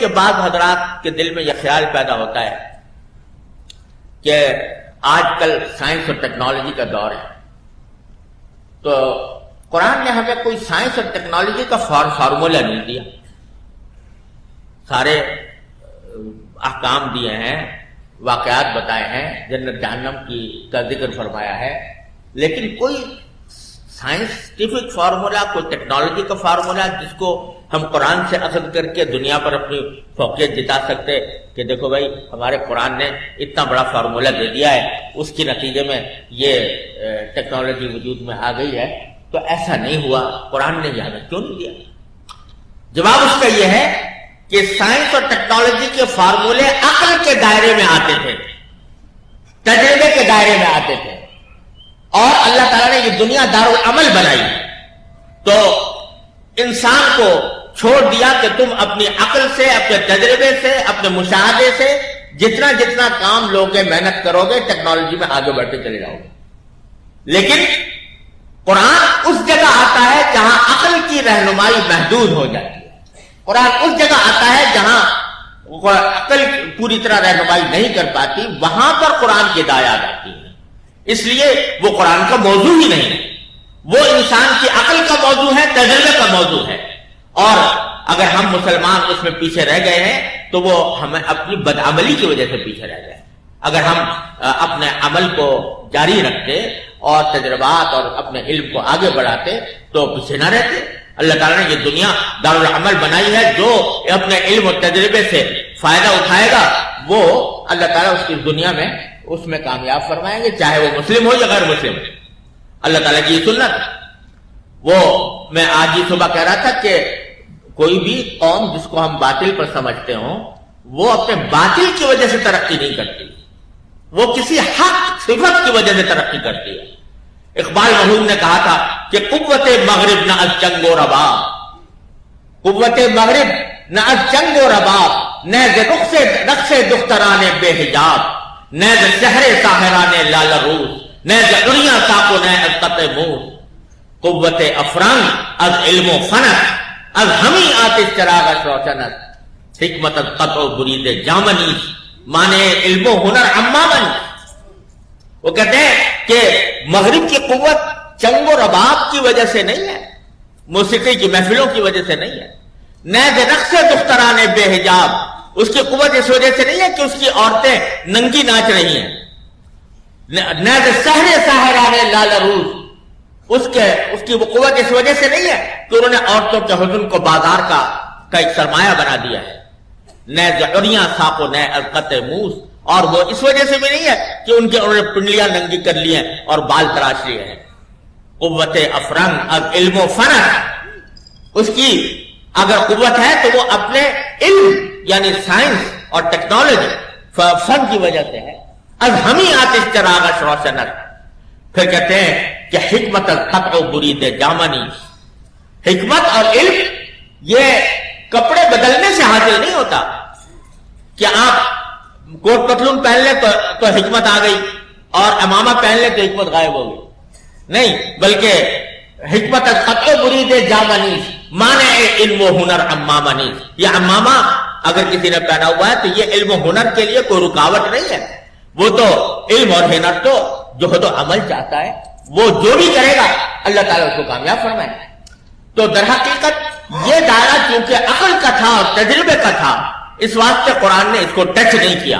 کہ بعض حضرات کے دل میں یہ خیال پیدا ہوتا ہے کہ آج کل سائنس اور ٹیکنالوجی کا دور ہے، تو قرآن نے ہمیں کوئی سائنس اور ٹیکنالوجی کا فارمولہ نہیں دیا، سارے احکام دیے ہیں، واقعات بتائے ہیں، جنت جہنم کا ذکر فرمایا ہے، لیکن کوئی سائنسٹیفک فارمولہ، کوئی ٹیکنالوجی کا فارمولہ جس کو ہم قرآن سے اخذ کر کے دنیا پر اپنی فوقیت جتا سکتے کہ دیکھو بھائی ہمارے قرآن نے اتنا بڑا فارمولہ دے دیا ہے، اس کے نتیجے میں یہ ٹیکنالوجی وجود میں آ گئی ہے، تو ایسا نہیں ہوا۔ قرآن نے یہ ہمیں کیوں نہیں دیا؟ جواب اس کا یہ ہے کہ سائنس اور ٹیکنالوجی کے فارمولے عقل کے دائرے میں آتے تھے، تجربے کے دائرے میں آتے تھے، اور اللہ تعالیٰ نے یہ دنیا دارالعمل بنائی، تو انسان کو چھوڑ دیا کہ تم اپنی عقل سے، اپنے تجربے سے، اپنے مشاہدے سے جتنا جتنا کام لوگے، محنت کرو گے، ٹیکنالوجی میں آگے بڑھتے چلے جاؤ گے۔ لیکن قرآن اس جگہ آتا ہے جہاں عقل کی رہنمائی محدود ہو جاتی ہے، قرآن اس جگہ آتا ہے جہاں عقل پوری طرح رہنمائی نہیں کر پاتی، وہاں پر قرآن کی ہدایت آتی ہے۔ اس لیے وہ قرآن کا موضوع ہی نہیں ہے، وہ انسان کی عقل کا موضوع ہے، تجربے کا موضوع ہے، اور اگر ہم مسلمان اس میں پیچھے رہ گئے ہیں تو وہ ہمیں اپنی بدعملی کی وجہ سے پیچھے رہ گئے۔ اگر ہم اپنے عمل کو جاری رکھتے اور تجربات اور اپنے علم کو آگے بڑھاتے تو پیچھے نہ رہتے۔ اللہ تعالیٰ نے یہ دنیا دارالعمل بنائی ہے، جو اپنے علم اور تجربے سے فائدہ اٹھائے گا وہ اللہ تعالیٰ اس کی دنیا میں اس میں کامیاب فرمائیں گے، چاہے وہ مسلم ہو یا غیر مسلم ہو۔ اللہ تعالیٰ کی یہ سنت۔ وہ میں آج ہی صبح کہہ رہا تھا کہ کوئی بھی قوم جس کو ہم باطل پر سمجھتے ہوں وہ اپنے باطل کی وجہ سے ترقی نہیں کرتی، وہ کسی حق صفت کی وجہ سے ترقی کرتی ہے۔ اقبال مرحوم نے کہا تھا کہ قوت مغرب نہ از جنگ و رباب، قوت مغرب نہ از جنگ و رباب، نیز رقص دختران بے حجاب، نیز شہر ساحران لال روز، نیز عریاں ساق و نئے از قطع موس، قوت افرنگ از علم و فنت، از ہمی آتش چراغ روشنت، حکمت از قطع و برید جامنیس، مانے علم و ہنر عمامن۔ وہ کہتے ہیں کہ مغرب کی قوت چنگ و رباب کی وجہ سے نہیں ہے، موسیقی کی محفلوں کی وجہ سے نہیں ہے، نیز رقص دختران بے حجاب، اس کی قوت اس وجہ سے نہیں ہے کہ اس کی عورتیں ننگی ناچ رہی ہیں، نیز شہر ساحران لال روز، اس کی وہ قوت اس وجہ سے نہیں ہے کہ انہوں نے عورتوں کے حزن کو بازار کا ایک سرمایہ بنا دیا ہے، نیز عریاں ساق و نئے از قطع موس، اور وہ اس وجہ سے بھی نہیں ہے کہ انہوں نے پنڈلیاں ننگی کر لی ہیں اور بال تراش لیے ہیں۔ قوت افرنگ از علم و فنت، اس کی اگر قوت ہے تو وہ اپنے علم یعنی سائنس اور ٹیکنالوجی فن کی وجہ سے ہے۔ از ہمی آتش چراغش روشنت، پھر کہتے ہیں کہ حکمت القطع و برید جامنی، حکمت اور علم یہ کپڑے بدلنے سے حاصل نہیں ہوتا کہ آپ کوٹ پتلون پہن لیں تو حکمت آ گئی اور امامہ پہن لیں تو حکمت غائب ہو گئی، نہیں، بلکہ حکمت القطع و برید جامنی مانے علم و ہنر عمامنی، یہ امامہ اگر کسی نے پہنا ہوا ہے تو یہ علم و ہنر کے لیے کوئی رکاوٹ نہیں ہے، وہ تو علم اور ہنر تو جوہد و عمل چاہتا ہے، وہ جو بھی کرے گا اللہ تعالیٰ اس کو کامیاب فرمائے۔ تو در حقیقت یہ دائرہ چونکہ عقل کا تھا اور تجربے کا تھا، اس واسطے قرآن نے اس کو ٹچ نہیں کیا،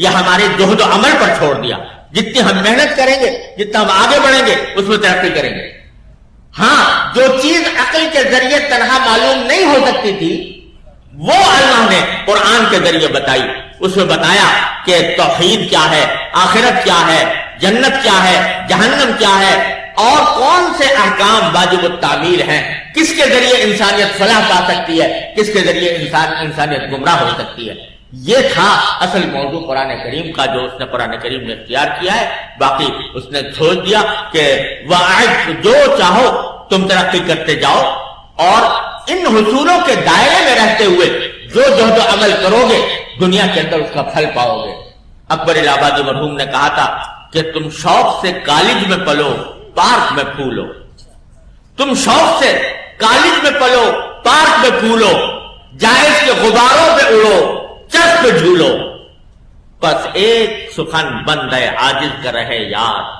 یہ ہمارے جوہد و عمل پر چھوڑ دیا۔ جتنی ہم محنت کریں گے، جتنا ہم آگے بڑھیں گے، اس میں ترقی کریں گے۔ ہاں، جو چیز عقل کے ذریعے تنہا معلوم نہیں ہو سکتی تھی وہ اللہ نے قرآن کے ذریعے بتائی، اس میں بتایا کہ توحید کیا ہے، آخرت کیا ہے، جنت کیا ہے، جہنم کیا ہے، اور کون سے احکام واجب التعمیل ہیں، کس کے ذریعے انسانیت فلاح پا سکتی ہے، کس کے ذریعے انسانیت گمراہ ہو سکتی ہے۔ یہ تھا اصل موضوع قرآن کریم کا جو اس نے قرآن کریم نے اختیار کیا ہے۔ باقی اس نے سوچ دیا کہ وَأَعِدْ، جو چاہو تم ترقی کرتے جاؤ، اور ان حصولوں کے دائرے میں رہتے ہوئے جو جہد و عمل کرو گے دنیا کے اندر اس کا پھل پاؤ گے۔ اکبر الہ آبادی مرحوم نے کہا تھا کہ تم شوق سے کالج میں پلو، پارک میں پھولو، تم شوق سے کالج میں پلو، پارک میں پھولو، جائز کے غباروں پہ اڑو چسپ جھولو بس ایک سخن بندے عاجز کا رہے یاد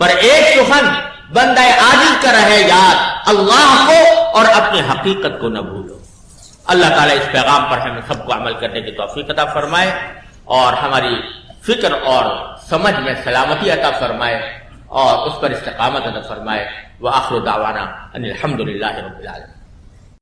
پر ایک سخن بندے عاجز کا رہے یاد اللہ کو اور اپنی حقیقت کو نہ بھولو اللہ تعالیٰ اس پیغام پر ہمیں سب کو عمل کرنے کی توفیق عطا فرمائے اور ہماری فکر اور سمجھ میں سلامتی عطا فرمائے اور اس پر استقامت عطا فرمائے وآخر دعوانا ان الحمد للہ رب العالمین